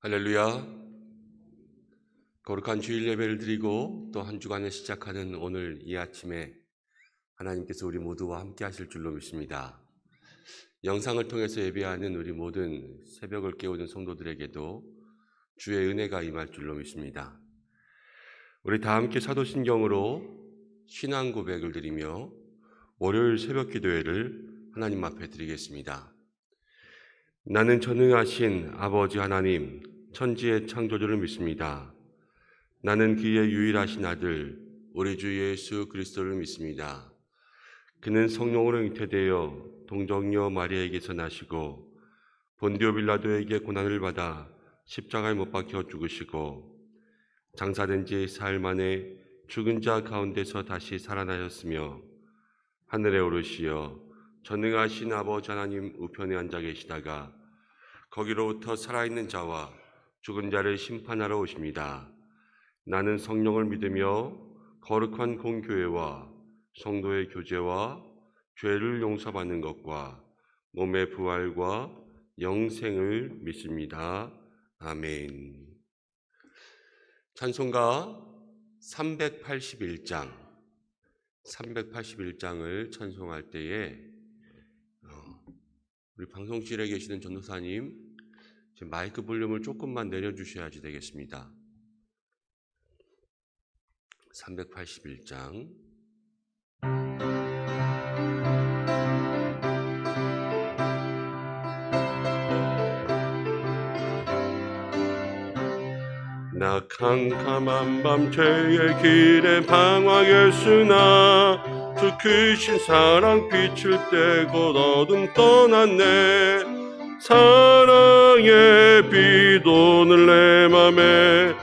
할렐루야. 거룩한 주일 예배를 드리고 또 한 주간을 시작하는 오늘 이 아침에 하나님께서 우리 모두와 함께 하실 줄로 믿습니다. 영상을 통해서 예배하는 우리 모든 새벽을 깨우는 성도들에게도 주의 은혜가 임할 줄로 믿습니다. 우리 다 함께 사도신경으로 신앙 고백을 드리며 월요일 새벽 기도회를 하나님 앞에 드리겠습니다. 나는 전능하신 아버지 하나님, 천지의 창조주를 믿습니다. 나는 그의 유일하신 아들, 우리 주 예수 그리스도를 믿습니다. 그는 성령으로 잉태되어 동정녀 마리아에게서 나시고 본디오 빌라도에게 고난을 받아 십자가에 못 박혀 죽으시고 장사된 지 사흘 만에 죽은 자 가운데서 다시 살아나셨으며 하늘에 오르시어 전능하신 아버지 하나님 우편에 앉아 계시다가 거기로부터 살아있는 자와 죽은 자를 심판하러 오십니다. 나는 성령을 믿으며 거룩한 공교회와 성도의 교제와 죄를 용서받는 것과 몸의 부활과 영생을 믿습니다. 아멘. 찬송가 381장을 찬송할 때에 우리 방송실에 계시는 전도사님 지금 마이크 볼륨을 조금만 내려주셔야지 되겠습니다. 381장. 나 캄캄한 밤 죄의 길에 방황했으나 주 크신 사랑 빛을 떼고 어둠 떠났네. 사랑의 빛 오늘 내 맘에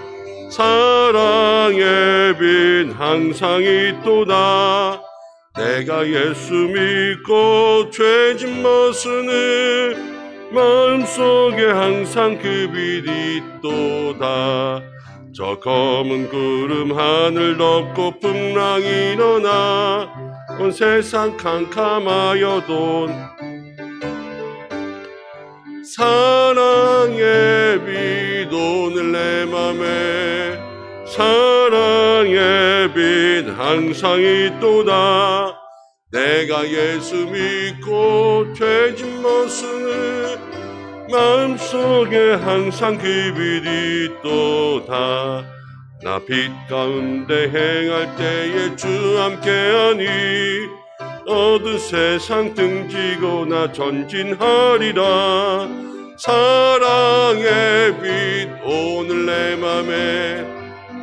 사랑의 빛 항상 있도다. 내가 예수 믿고 죄짐 벗으니 마음속에 항상 그 빛 있도다. 저 검은 구름 하늘 덮고 풍랑이 일어나 온 세상 캄캄하여도 사랑의 빛 오늘 내 맘에 사랑의 빛 항상 있도다. 내가 예수 믿고 죄짐 벗으니 마음속에 항상 그 빛 있도다. 나 빛 가운데 행할 때에 주 함께하니 어두운 세상 등지고 나 전진하리라. 사랑의 빛 오늘 내 맘에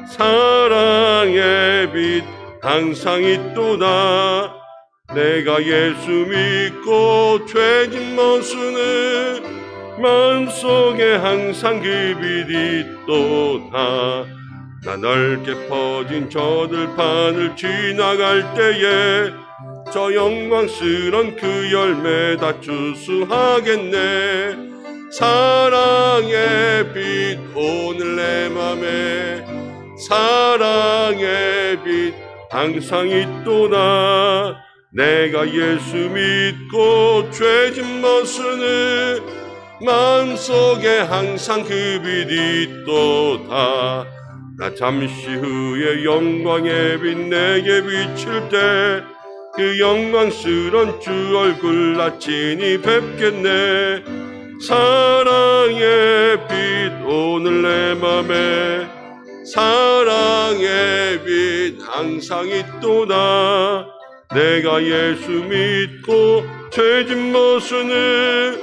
사랑의 빛 항상 있도다. 내가 예수 믿고 죄짐 벗으니 마음속에 항상 그 빛 있도다. 나 넓게 퍼진 저 들판을 지나갈 때에 저 영광스런 그 열매 다 추수하겠네. 사랑의 빛 오늘 내 맘에 사랑의 빛 항상 있도다. 내가 예수 믿고 죄짐 벗으니 마음속에 항상 그 빛 있도다. 나 잠시 후에 영광의 빛 내게 비칠 때 그 영광스런 주 얼굴 나 친히 뵙겠네. 사랑의 빛 오늘 내 맘에 사랑의 빛 항상 있도다. 내가 예수 믿고 죄짐 벗으니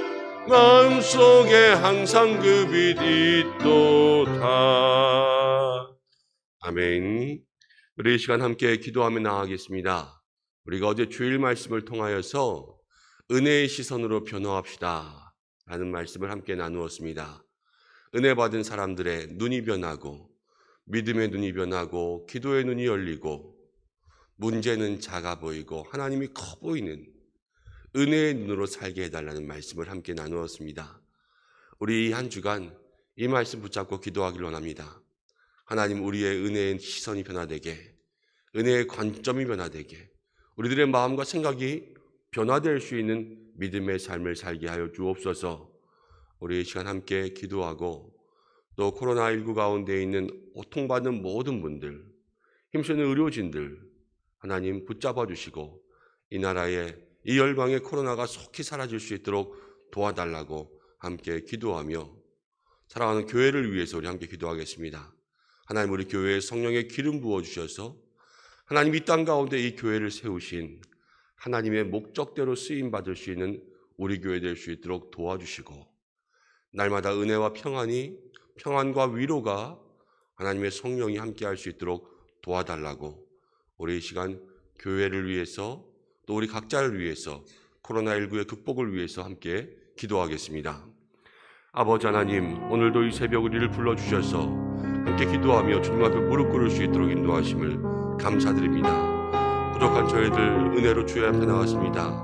마음속에 항상 그 빛 있도다. 아멘. 우리 이 시간 함께 기도하며 나아가겠습니다. 우리가 어제 주일 말씀을 통하여서 은혜의 시선으로 변화합시다 라는 말씀을 함께 나누었습니다. 은혜 받은 사람들의 눈이 변하고 믿음의 눈이 변하고 기도의 눈이 열리고 문제는 작아 보이고 하나님이 커 보이는 은혜의 눈으로 살게 해달라는 말씀을 함께 나누었습니다. 우리 한 주간 이 말씀 붙잡고 기도하길 원합니다. 하나님, 우리의 은혜의 시선이 변화되게, 은혜의 관점이 변화되게, 우리들의 마음과 생각이 변화될 수 있는 믿음의 삶을 살게 하여 주옵소서. 우리 이 시간 함께 기도하고 또 코로나19 가운데 있는 고통받는 모든 분들, 힘쓰는 의료진들 하나님 붙잡아 주시고 이 나라의 이 열방의 코로나가 속히 사라질 수 있도록 도와달라고 함께 기도하며 사랑하는 교회를 위해서 우리 함께 기도하겠습니다. 하나님, 우리 교회에 성령의 기름 부어주셔서 하나님 이 땅 가운데 이 교회를 세우신 하나님의 목적대로 쓰임받을 수 있는 우리 교회 될 수 있도록 도와주시고 날마다 은혜와 평안과 위로가 하나님의 성령이 함께할 수 있도록 도와달라고 우리 이 시간 교회를 위해서 또 우리 각자를 위해서 코로나19의 극복을 위해서 함께 기도하겠습니다. 아버지 하나님, 오늘도 이 새벽 우리를 불러주셔서 함께 기도하며 주님 앞에 무릎 꿇을 수 있도록 인도하심을 감사드립니다. 부족한 저희들 은혜로 주의 앞에 나왔습니다.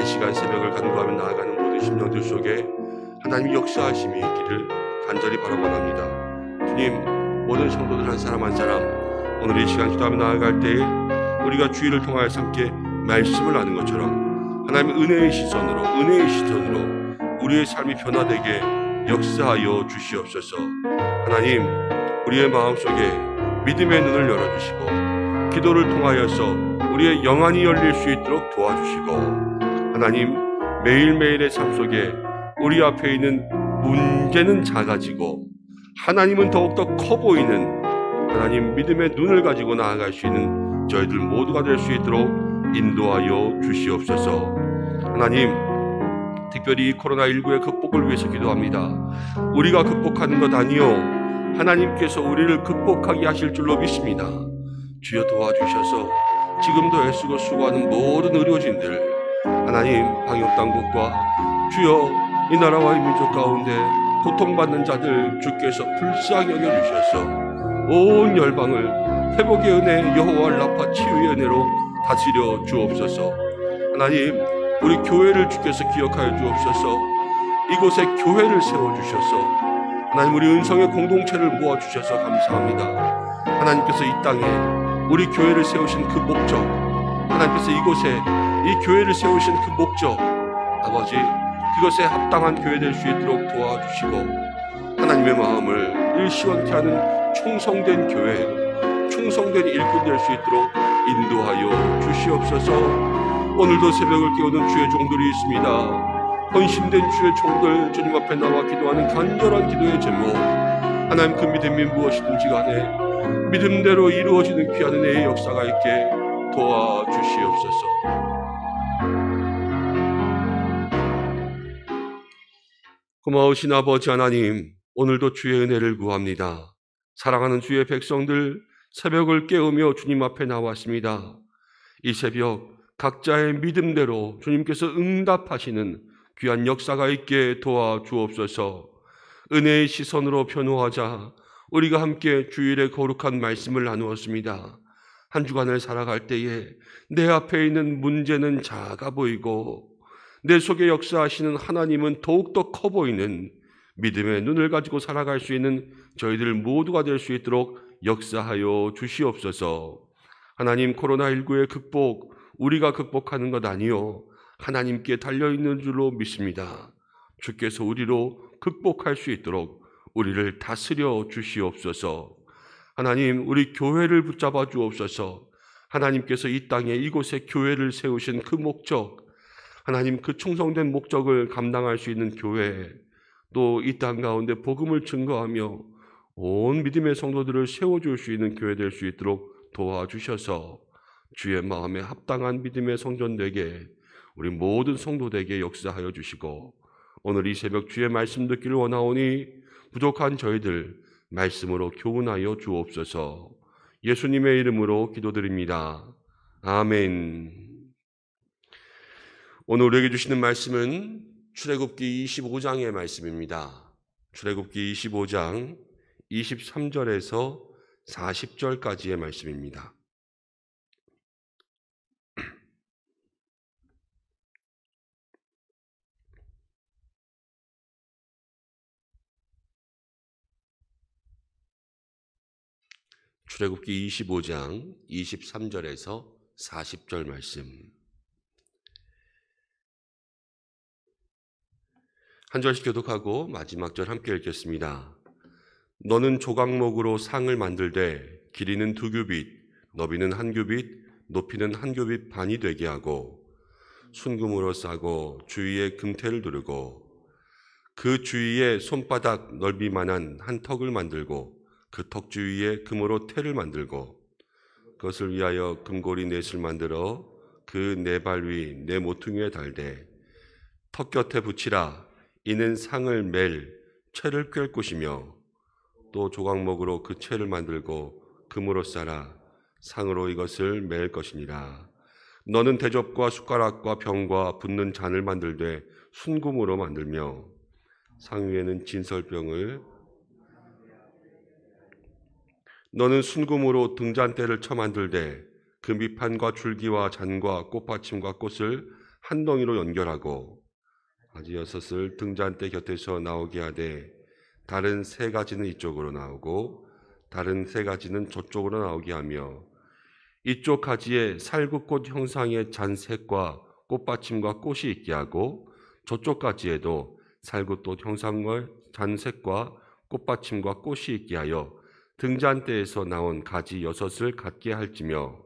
이 시간 새벽을 간구하며 나아가는 모든 심령들 속에 하나님의 역사하심이 있기를 간절히 바라원합니다. 주님, 모든 성도들 한 사람 한 사람 오늘 이 시간 기도하며 나아갈 때에 우리가 주의를 통하여서 함께 말씀을 나눈 것처럼 하나님의 은혜의 시선으로 우리의 삶이 변화되게 역사하여 주시옵소서. 하나님, 우리의 마음속에 믿음의 눈을 열어주시고 기도를 통하여서 우리의 영안이 열릴 수 있도록 도와주시고 하나님, 매일매일의 삶 속에 우리 앞에 있는 문제는 작아지고 하나님은 더욱더 커 보이는 하나님 믿음의 눈을 가지고 나아갈 수 있는 저희들 모두가 될 수 있도록 인도하여 주시옵소서. 하나님, 특별히 코로나19의 극복을 위해서 기도합니다. 우리가 극복하는 것 아니요 하나님께서 우리를 극복하게 하실 줄로 믿습니다. 주여 도와주셔서 지금도 애쓰고 수고하는 모든 의료진들 하나님 방역당국과 주여 이 나라와 이 민족 가운데 고통받는 자들 주께서 불쌍히 여겨주셔서 온 열방을 회복의 은혜 여호와 라파 치유의 은혜로 다스려 주옵소서. 하나님, 우리 교회를 주께서 기억하여 주옵소서. 이곳에 교회를 세워주셔서 하나님 우리 은성의 공동체를 모아주셔서 감사합니다. 하나님께서 이 땅에 우리 교회를 세우신 그 목적, 하나님께서 이곳에 이 교회를 세우신 그 목적, 아버지 그것에 합당한 교회 될 수 있도록 도와주시고 하나님의 마음을 시원케 하는 충성된 교회, 충성된 일꾼 될 수 있도록 인도하여 주시옵소서. 오늘도 새벽을 깨우는 주의 종들이 있습니다. 헌신된 주의 종들 주님 앞에 나와 기도하는 간절한 기도의 제목, 하나님 그 믿음이 무엇이든지 간에 믿음대로 이루어지는 귀한 은혜의 역사가 있게 도와주시옵소서. 고마우신 아버지 하나님, 오늘도 주의 은혜를 구합니다. 사랑하는 주의 백성들 새벽을 깨우며 주님 앞에 나왔습니다. 이 새벽 각자의 믿음대로 주님께서 응답하시는 귀한 역사가 있게 도와주옵소서. 은혜의 시선으로 변호하자 우리가 함께 주일의 거룩한 말씀을 나누었습니다. 한 주간을 살아갈 때에 내 앞에 있는 문제는 작아 보이고 내 속에 역사하시는 하나님은 더욱더 커 보이는 믿음의 눈을 가지고 살아갈 수 있는 저희들 모두가 될 수 있도록 역사하여 주시옵소서. 하나님, 코로나19의 극복 우리가 극복하는 것 아니요 하나님께 달려있는 줄로 믿습니다. 주께서 우리로 극복할 수 있도록 우리를 다스려 주시옵소서. 하나님, 우리 교회를 붙잡아 주옵소서. 하나님께서 이 땅에 이곳에 교회를 세우신 그 목적, 하나님 그 충성된 목적을 감당할 수 있는 교회, 또 이 땅 가운데 복음을 증거하며 온 믿음의 성도들을 세워줄 수 있는 교회 될 수 있도록 도와주셔서 주의 마음에 합당한 믿음의 성전되게 우리 모든 성도되게 역사하여 주시고 오늘 이 새벽 주의 말씀 듣기를 원하오니 부족한 저희들 말씀으로 교훈하여 주옵소서. 예수님의 이름으로 기도드립니다. 아멘. 오늘 우리에게 주시는 말씀은 출애굽기 25장의 말씀입니다. 출애굽기 25장 23절에서 40절까지의 말씀입니다. 출애굽기 25장 23절에서 40절 말씀. 한 절씩 교독하고 마지막 절 함께 읽겠습니다. 너는 조각목으로 상을 만들되 길이는 2규빗, 너비는 1규빗, 높이는 1규빗 반이 되게 하고 순금으로 싸고 주위에 금태를 두르고 그 주위에 손바닥 넓이만한 한 턱을 만들고 그 턱 주위에 금으로 태를 만들고 그것을 위하여 금고리 넷을 만들어 그 네 발 위 네 모퉁이에 달되 턱 곁에 붙이라. 이는 상을 맬 채를 꿰을 것이며 또 조각목으로 그 채를 만들고 금으로 싸라. 상으로 이것을 맬 것이니라. 너는 대접과 숟가락과 병과 붓는 잔을 만들되 순금으로 만들며 상 위에는 진설병을 너는 순금으로 등잔대를 쳐 만들되 그 밑판과 줄기와 잔과 꽃받침과 꽃을 한 덩이로 연결하고 가지 6을 등잔대 곁에서 나오게 하되 다른 3가지는 이쪽으로 나오고 다른 3가지는 저쪽으로 나오게 하며 이쪽 가지에 살구꽃 형상의 잔색과 꽃받침과 꽃이 있게 하고 저쪽 가지에도 살구꽃 형상의 잔색과 꽃받침과 꽃이 있게 하여 등잔대에서 나온 가지 6을 갖게 할지며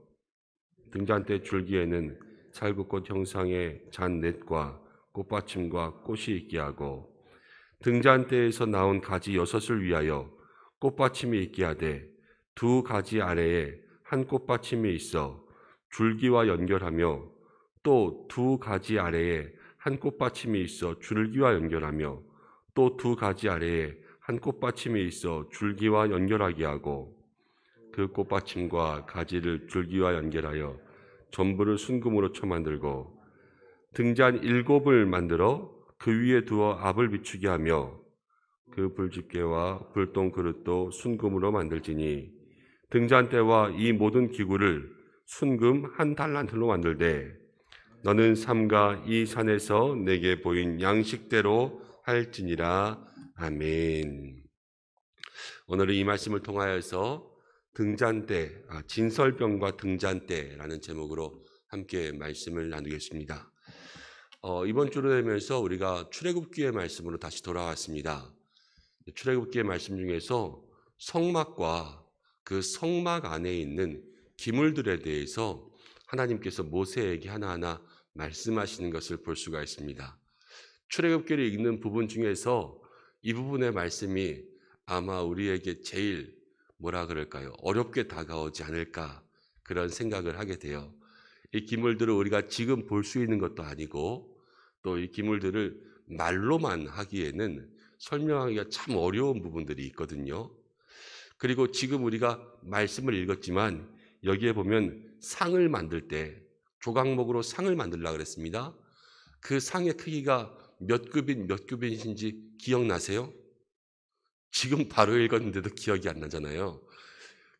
등잔대 줄기에는 살구꽃 형상의 잔넷과 꽃받침과 꽃이 있게 하고 등잔대에서 나온 가지 6을 위하여 꽃받침이 있게 하되 2 가지 아래에 한 꽃받침이 있어 줄기와 연결하며 또 2 가지 아래에 한 꽃받침이 있어 줄기와 연결하며 또 2 가지 아래에 한 꽃받침이 있어 줄기와 연결하게 하고 그 꽃받침과 가지를 줄기와 연결하여 전부를 순금으로 쳐 만들고 등잔 7을 만들어 그 위에 두어 앞을 비추게 하며 그 불집게와 불똥 그릇도 순금으로 만들지니 등잔대와 이 모든 기구를 순금 1달란트로 만들되 너는 삼가 이 산에서 내게 보인 양식대로 할지니라. 아멘. 오늘은 이 말씀을 통하여서 등잔대, 진설병과 등잔대라는 제목으로 함께 말씀을 나누겠습니다. 이번 주로 되면서 우리가 출애굽기의 말씀으로 다시 돌아왔습니다. 출애굽기의 말씀 중에서 성막과 그 성막 안에 있는 기물들에 대해서 하나님께서 모세에게 하나하나 말씀하시는 것을 볼 수가 있습니다. 출애굽기를 읽는 부분 중에서 이 부분의 말씀이 아마 우리에게 제일 어렵게 다가오지 않을까 그런 생각을 하게 돼요. 이 기물들을 우리가 지금 볼 수 있는 것도 아니고 또 이 기물들을 말로만 하기에는 설명하기가 참 어려운 부분들이 있거든요. 그리고 지금 우리가 말씀을 읽었지만 여기에 보면 상을 만들 때 조각목으로 상을 만들려고 그랬습니다. 그 상의 크기가 몇 규빗인지 기억나세요? 지금 바로 읽었는데도 기억이 안 나잖아요.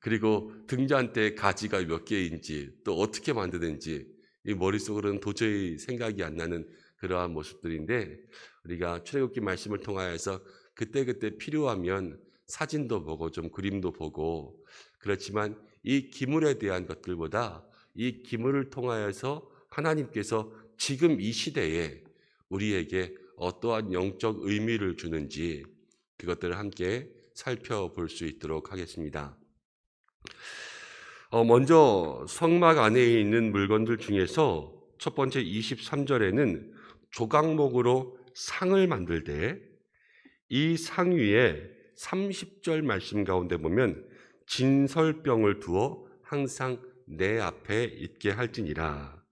그리고 등잔대 가지가 몇 개인지 또 어떻게 만드는지 이 머릿속으로는 도저히 생각이 안 나는 그러한 모습들인데 우리가 출애굽기 말씀을 통하여서 그때그때 필요하면 사진도 보고 좀 그림도 보고 그렇지만 이 기물에 대한 것들보다 이 기물을 통하여서 하나님께서 지금 이 시대에 우리에게 어떠한 영적 의미를 주는지 그것들을 함께 살펴볼 수 있도록 하겠습니다. 먼저 성막 안에 있는 물건들 중에서 첫 번째 23절에는 조각목으로 상을 만들 때 이 상 위에 30절 말씀 가운데 보면 진설병을 두어 항상 내 앞에 있게 할지니라.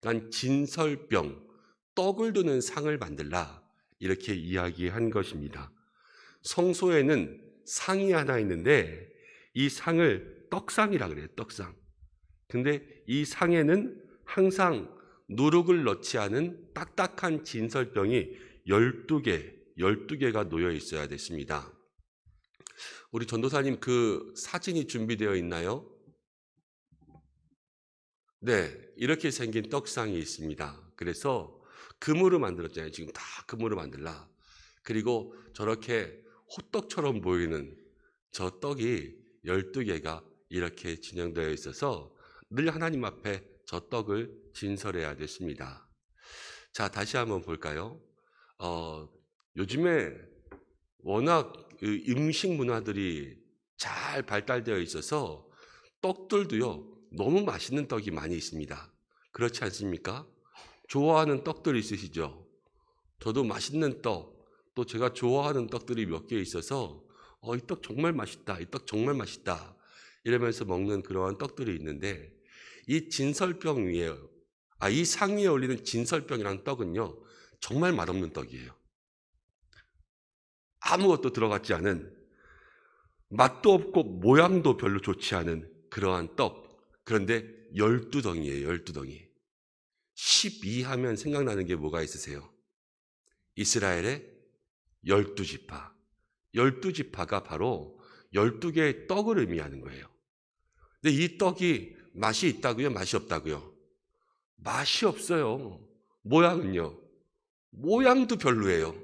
그러니까 진설병, 떡을 두는 상을 만들라 이렇게 이야기한 것입니다. 성소에는 상이 하나 있는데 이 상을 떡상이라 그래요. 떡상. 근데 이 상에는 항상 누룩을 넣지 않은 딱딱한 진설병이 12개가 놓여 있어야 됐습니다. 우리 전도사님 그 사진이 준비되어 있나요? 네, 이렇게 생긴 떡상이 있습니다. 그래서 금으로 만들었잖아요. 지금 다 금으로 만들라. 그리고 저렇게 호떡처럼 보이는 저 떡이 12개가 이렇게 진행되어 있어서 늘 하나님 앞에 저 떡을 진설해야 됐습니다. 자, 다시 한번 볼까요? 요즘에 워낙 음식 문화들이 잘 발달되어 있어서 떡들도요, 너무 맛있는 떡이 많이 있습니다. 그렇지 않습니까? 좋아하는 떡들 있으시죠? 저도 맛있는 떡, 또 제가 좋아하는 떡들이 몇 개 있어서 이 떡 정말 맛있다, 이 떡 정말 맛있다 이러면서 먹는 그러한 떡들이 있는데, 이 진설병 위에, 이 상 위에 올리는 진설병이라는 떡은요, 정말 맛없는 떡이에요. 아무것도 들어갔지 않은, 맛도 없고 모양도 별로 좋지 않은 그러한 떡. 그런데 12덩이에요, 12덩이. 12 하면 생각나는 게 뭐가 있으세요? 이스라엘의 12지파. 12지파가 바로 12개의 떡을 의미하는 거예요. 근데 이 떡이 맛이 있다고요? 맛이 없다고요? 맛이 없어요. 모양은요? 모양도 별로예요.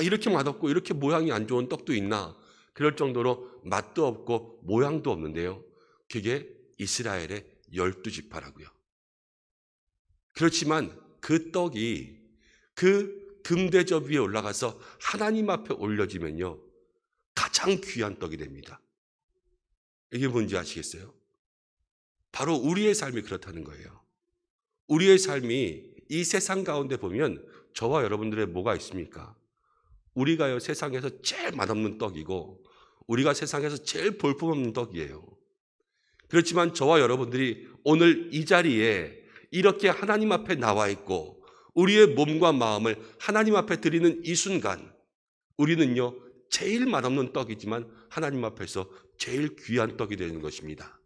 이렇게 맛없고 이렇게 모양이 안 좋은 떡도 있나? 그럴 정도로 맛도 없고 모양도 없는데요. 그게 이스라엘의 12지파라고요. 그렇지만 그 떡이 그 금대접 위에 올라가서 하나님 앞에 올려지면요, 가장 귀한 떡이 됩니다. 이게 뭔지 아시겠어요? 바로 우리의 삶이 그렇다는 거예요. 우리의 삶이 이 세상 가운데 보면 저와 여러분들의 뭐가 있습니까? 우리가요, 세상에서 제일 맛없는 떡이고 우리가 세상에서 제일 볼품없는 떡이에요. 그렇지만 저와 여러분들이 오늘 이 자리에 이렇게 하나님 앞에 나와 있고 우리의 몸과 마음을 하나님 앞에 드리는 이 순간, 우리는요, 제일 맛없는 떡이지만 하나님 앞에서 제일 귀한 떡이 되는 것입니다.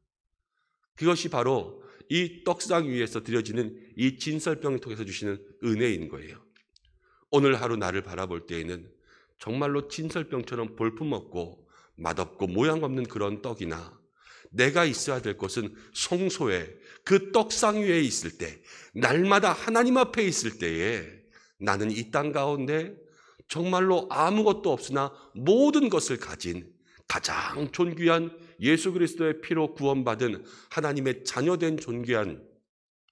그것이 바로 이 떡상 위에서 드려지는 이 진설병을 통해서 주시는 은혜인 거예요. 오늘 하루 나를 바라볼 때에는 정말로 진설병처럼 볼품없고 맛없고 모양 없는 그런 떡이나, 내가 있어야 될 곳은 성소에 그 떡상 위에 있을 때, 날마다 하나님 앞에 있을 때에 나는 이 땅 가운데 정말로 아무것도 없으나 모든 것을 가진 가장 존귀한 예수 그리스도의 피로 구원받은 하나님의 자녀된 존귀한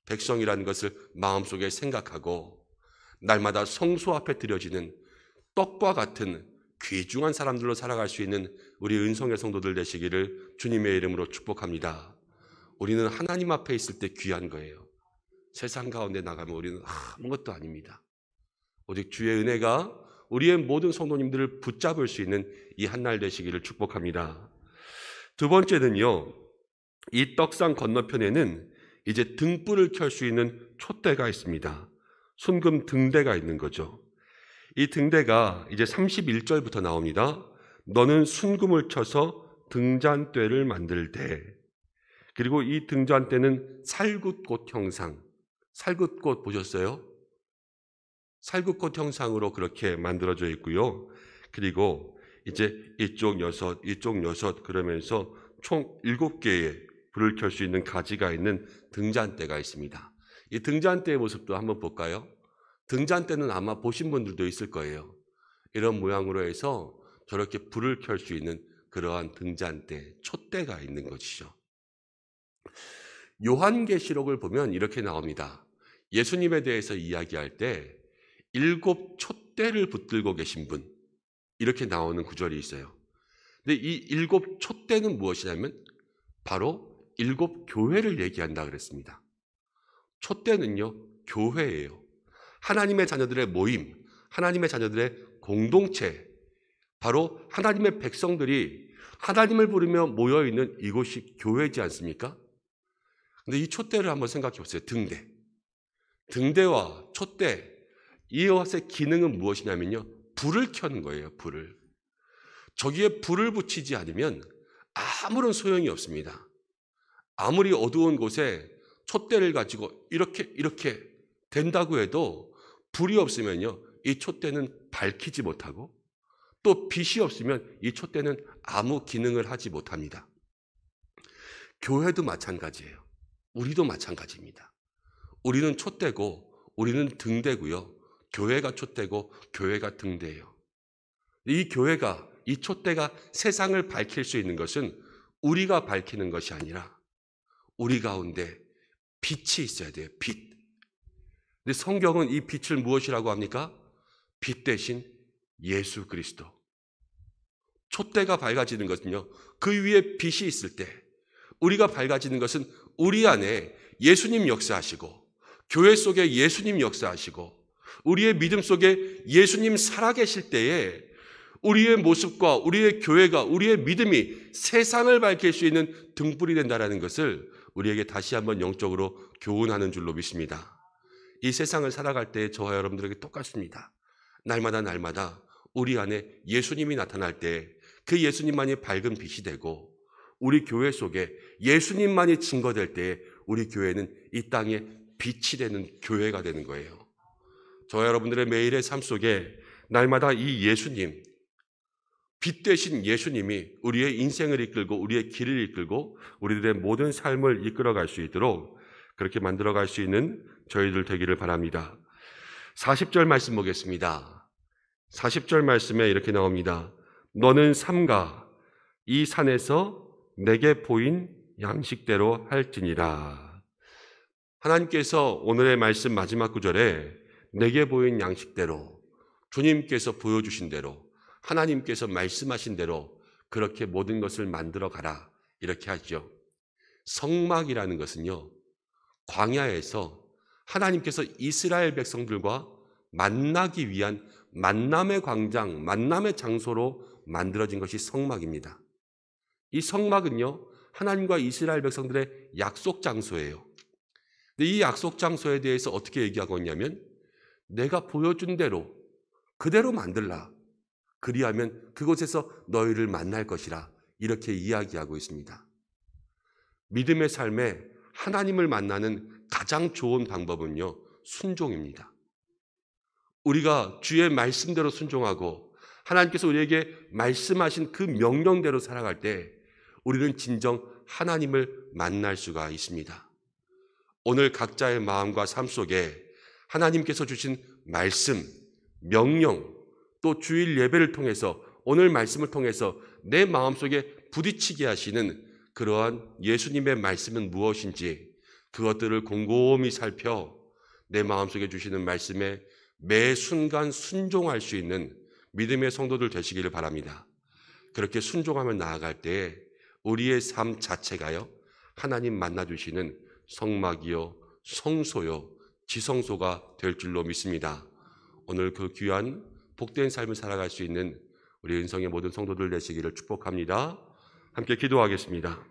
백성이라는 것을 마음속에 생각하고, 날마다 성소 앞에 드려지는 떡과 같은 귀중한 사람들로 살아갈 수 있는 우리 은성의 성도들 되시기를 주님의 이름으로 축복합니다. 우리는 하나님 앞에 있을 때 귀한 거예요. 세상 가운데 나가면 우리는 아무것도 아닙니다. 오직 주의 은혜가 우리의 모든 성도님들을 붙잡을 수 있는 이 한날 되시기를 축복합니다. 두 번째는요, 이 떡상 건너편에는 이제 등불을 켤 수 있는 촛대가 있습니다. 순금 등대가 있는 거죠. 이 등대가 이제 31절부터 나옵니다. 너는 순금을 쳐서 등잔대를 만들 때. 그리고 이 등잔대는 살굿꽃 형상. 살굿꽃 보셨어요? 살굿꽃 형상으로 그렇게 만들어져 있고요. 그리고 이제 이쪽 6, 이쪽 6 그러면서 총 7개의 불을 켤 수 있는 가지가 있는 등잔대가 있습니다. 이 등잔대의 모습도 한번 볼까요? 등잔대는 아마 보신 분들도 있을 거예요. 이런 모양으로 해서 저렇게 불을 켤 수 있는 그러한 등잔대, 촛대가 있는 것이죠. 요한계시록을 보면 이렇게 나옵니다. 예수님에 대해서 이야기할 때 7 촛대를 붙들고 계신 분, 이렇게 나오는 구절이 있어요. 근데 이 7 촛대는 무엇이냐면 바로 7 교회를 얘기한다 그랬습니다. 촛대는요, 교회예요. 하나님의 자녀들의 모임, 하나님의 자녀들의 공동체, 바로 하나님의 백성들이 하나님을 부르며 모여있는 이곳이 교회지 않습니까? 근데 이 촛대를 한번 생각해 보세요. 등대. 등대와 촛대, 이것의 기능은 무엇이냐면요, 불을 켜는 거예요. 불을. 저기에 불을 붙이지 않으면 아무런 소용이 없습니다. 아무리 어두운 곳에 촛대를 가지고 이렇게 된다고 해도 불이 없으면요, 이 촛대는 밝히지 못하고, 또 빛이 없으면 이 촛대는 아무 기능을 하지 못합니다. 교회도 마찬가지예요. 우리도 마찬가지입니다. 우리는 촛대고 우리는 등대고요. 교회가 촛대고 교회가 등대예요. 이 교회가, 이 촛대가 세상을 밝힐 수 있는 것은 우리가 밝히는 것이 아니라 우리 가운데 빛이 있어야 돼요. 빛. 근데 성경은 이 빛을 무엇이라고 합니까? 빛 대신 예수 그리스도. 촛대가 밝아지는 것은요, 그 위에 빛이 있을 때 우리가 밝아지는 것은 우리 안에 예수님 역사하시고 교회 속에 예수님 역사하시고 우리의 믿음 속에 예수님 살아계실 때에 우리의 모습과 우리의 교회가 우리의 믿음이 세상을 밝힐 수 있는 등불이 된다는 것을 우리에게 다시 한번 영적으로 교훈하는 줄로 믿습니다. 이 세상을 살아갈 때 저와 여러분들에게 똑같습니다. 날마다 우리 안에 예수님이 나타날 때 그 예수님만이 밝은 빛이 되고 우리 교회 속에 예수님만이 증거될 때 우리 교회는 이 땅에 빛이 되는 교회가 되는 거예요. 저와 여러분들의 매일의 삶 속에 날마다 이 예수님, 빛 되신 예수님이 우리의 인생을 이끌고 우리의 길을 이끌고 우리들의 모든 삶을 이끌어갈 수 있도록 그렇게 만들어갈 수 있는 저희들 되기를 바랍니다. 40절 말씀 보겠습니다. 40절 말씀에 이렇게 나옵니다. 너는 삼가 이 산에서 내게 보인 양식대로 할지니라. 하나님께서 오늘의 말씀 마지막 구절에 내게 보인 양식대로, 주님께서 보여주신 대로, 하나님께서 말씀하신 대로 그렇게 모든 것을 만들어 가라 이렇게 하죠. 성막이라는 것은요, 광야에서 하나님께서 이스라엘 백성들과 만나기 위한 만남의 광장, 만남의 장소로 만들어진 것이 성막입니다. 이 성막은요, 하나님과 이스라엘 백성들의 약속 장소예요. 근데 이 약속 장소에 대해서 어떻게 얘기하고 있냐면 내가 보여준 대로 그대로 만들라. 그리하면 그곳에서 너희를 만날 것이라. 이렇게 이야기하고 있습니다. 믿음의 삶에 하나님을 만나는 가장 좋은 방법은요, 순종입니다. 우리가 주의 말씀대로 순종하고 하나님께서 우리에게 말씀하신 그 명령대로 살아갈 때 우리는 진정 하나님을 만날 수가 있습니다. 오늘 각자의 마음과 삶 속에 하나님께서 주신 말씀, 명령, 또 주일 예배를 통해서 오늘 말씀을 통해서 내 마음속에 부딪히게 하시는 그러한 예수님의 말씀은 무엇인지 그것들을 곰곰이 살펴 내 마음속에 주시는 말씀에 매 순간 순종할 수 있는 믿음의 성도들 되시기를 바랍니다. 그렇게 순종하며 나아갈 때에 우리의 삶 자체가요, 하나님 만나주시는 성막이요, 성소요, 지성소가 될 줄로 믿습니다. 오늘 그 귀한 복된 삶을 살아갈 수 있는 우리 은성의 모든 성도들 되시기를 축복합니다. 함께 기도하겠습니다.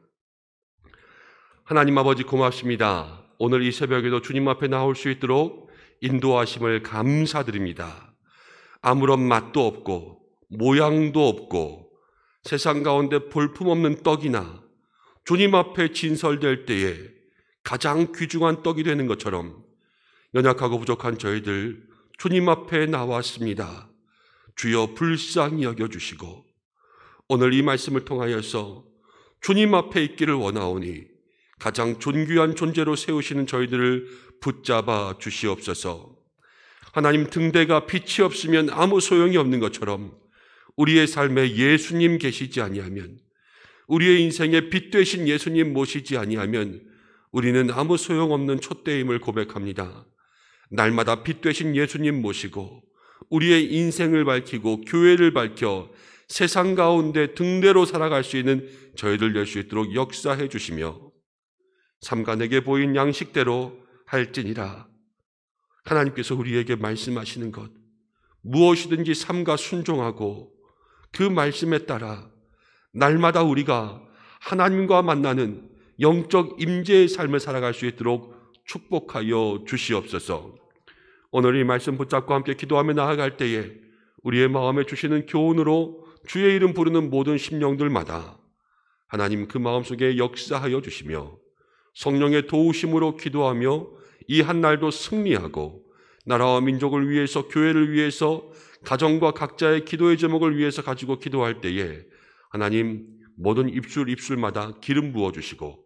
하나님 아버지 고맙습니다. 오늘 이 새벽에도 주님 앞에 나올 수 있도록 인도하심을 감사드립니다. 아무런 맛도 없고 모양도 없고 세상 가운데 볼품없는 떡이나 주님 앞에 진설될 때에 가장 귀중한 떡이 되는 것처럼 연약하고 부족한 저희들 주님 앞에 나왔습니다. 주여 불쌍히 여겨주시고 오늘 이 말씀을 통하여서 주님 앞에 있기를 원하오니 가장 존귀한 존재로 세우시는 저희들을 붙잡아 주시옵소서. 하나님 등대가 빛이 없으면 아무 소용이 없는 것처럼 우리의 삶에 예수님 계시지 아니하면, 우리의 인생에 빛 되신 예수님 모시지 아니하면 우리는 아무 소용없는 촛대임을 고백합니다. 날마다 빛 되신 예수님 모시고 우리의 인생을 밝히고 교회를 밝혀 세상 가운데 등대로 살아갈 수 있는 저희들 될 수 있도록 역사해 주시며 삼가 내게 보인 양식대로 할지니라. 하나님께서 우리에게 말씀하시는 것 무엇이든지 삼가 순종하고 그 말씀에 따라 날마다 우리가 하나님과 만나는 영적 임재의 삶을 살아갈 수 있도록 축복하여 주시옵소서. 오늘 이 말씀 붙잡고 함께 기도하며 나아갈 때에 우리의 마음에 주시는 교훈으로 주의 이름 부르는 모든 심령들마다 하나님 그 마음속에 역사하여 주시며 성령의 도우심으로 기도하며 이 한 날도 승리하고 나라와 민족을 위해서, 교회를 위해서, 가정과 각자의 기도의 제목을 위해서 가지고 기도할 때에 하나님 모든 입술마다 기름 부어주시고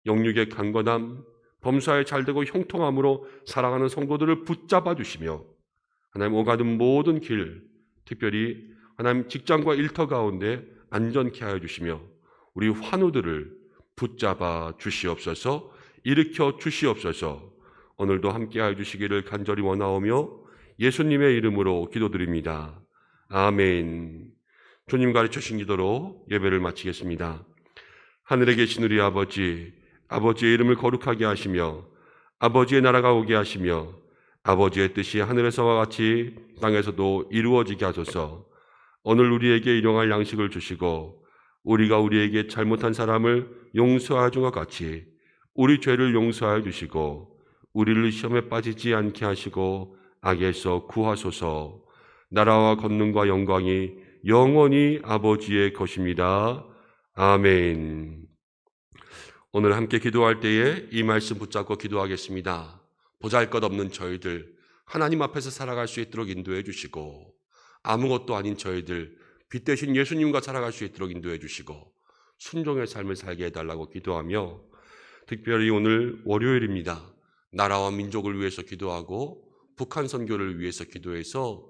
영육의 강건함, 범사에 잘되고 형통함으로 살아가는 성도들을 붙잡아 주시며 하나님 오가는 모든 길, 특별히 하나님 직장과 일터 가운데 안전케 하여 주시며 우리 환우들을 붙잡아 주시옵소서, 일으켜 주시옵소서. 오늘도 함께하여 주시기를 간절히 원하오며 예수님의 이름으로 기도드립니다. 아멘. 주님 가르치신 기도로 예배를 마치겠습니다. 하늘에 계신 우리 아버지, 아버지의 이름을 거룩하게 하시며 아버지의 나라가 오게 하시며 아버지의 뜻이 하늘에서와 같이 땅에서도 이루어지게 하소서. 오늘 우리에게 일용할 양식을 주시고 우리가 우리에게 잘못한 사람을 용서하여 것 같이 우리 죄를 용서하여 주시고 우리를 시험에 빠지지 않게 하시고 악에서 구하소서. 나라와 권능과 영광이 영원히 아버지의 것입니다. 아멘. 오늘 함께 기도할 때에 이 말씀 붙잡고 기도하겠습니다. 보잘것없는 저희들 하나님 앞에서 살아갈 수 있도록 인도해 주시고 아무것도 아닌 저희들 빛 대신 예수님과 살아갈 수 있도록 인도해 주시고 순종의 삶을 살게 해달라고 기도하며, 특별히 오늘 월요일입니다. 나라와 민족을 위해서 기도하고 북한 선교를 위해서 기도해서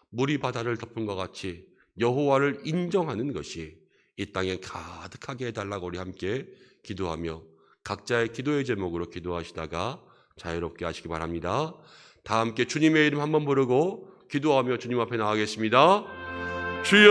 물이 바다를 덮은 것 같이 여호와를 인정하는 것이 이 땅에 가득하게 해달라고 우리 함께 기도하며 각자의 기도의 제목으로 기도하시다가 자유롭게 하시기 바랍니다. 다 함께 주님의 이름 한번 부르고 기도하며 주님 앞에 나가겠습니다. 주여!